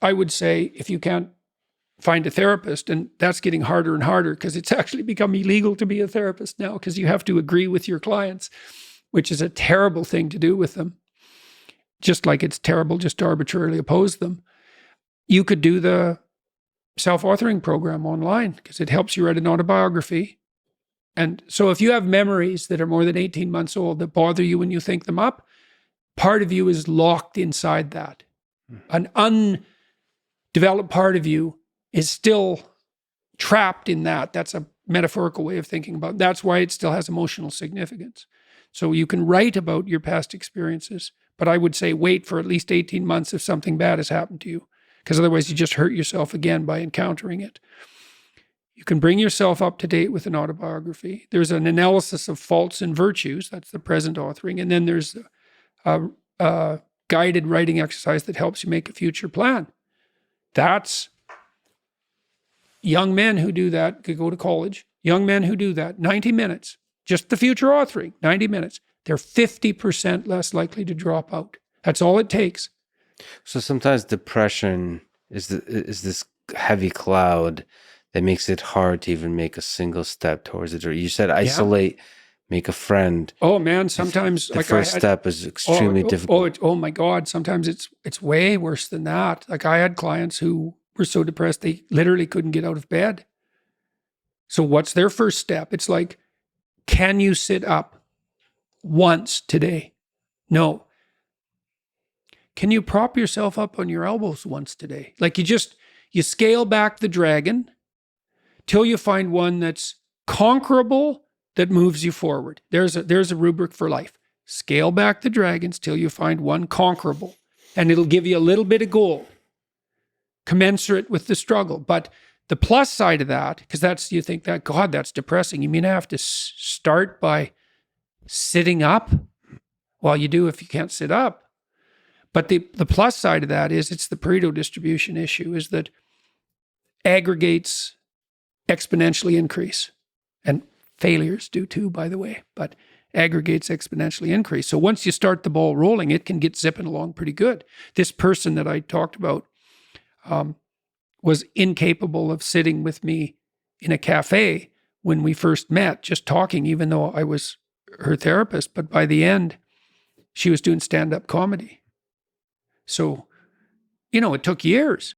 I would say if you can't find a therapist, and that's getting harder and harder because it's actually become illegal to be a therapist now because you have to agree with your clients, which is a terrible thing to do with them. Just like it's terrible just to arbitrarily oppose them. You could do the self-authoring program online because it helps you write an autobiography. And so if you have memories that are more than 18 months old that bother you when you think them up, part of you is locked inside that. An undeveloped part of you is still trapped in that. That's a metaphorical way of thinking about it. That's why it still has emotional significance. So you can write about your past experiences, but I would say wait for at least 18 months if something bad has happened to you, because otherwise you just hurt yourself again by encountering it. You can bring yourself up to date with an autobiography. There's an analysis of faults and virtues. That's the present authoring. And then there's a guided writing exercise that helps you make a future plan. That's young men who do that, could go to college. Young men who do that, 90 minutes, just the future authoring, 90 minutes. They're 50% less likely to drop out. That's all it takes. So sometimes depression is this heavy cloud that makes it hard to even make a single step towards it. Or you said isolate, make a friend. Oh man, sometimes the first step is extremely difficult. Oh my God, sometimes it's way worse than that. Like I had clients who were so depressed they literally couldn't get out of bed. So what's their first step? It's like, can you sit up once today? No. Can you prop yourself up on your elbows once today? Like you scale back the dragon till you find one that's conquerable, that moves you forward. There's a rubric for life. Scale back the dragons till you find one conquerable, and it'll give you a little bit of gold, commensurate with the struggle. But the plus side of that, because you think that, God, that's depressing. You mean I have to start by sitting up? Well, you do if you can't sit up. But the plus side of that is it's the Pareto distribution issue, is that aggregates exponentially increase. And failures do too, by the way, but aggregates exponentially increase. So once you start the ball rolling, it can get zipping along pretty good. This person that I talked about was incapable of sitting with me in a cafe when we first met, just talking, even though I was her therapist. But by the end, she was doing stand-up comedy. So, it took years.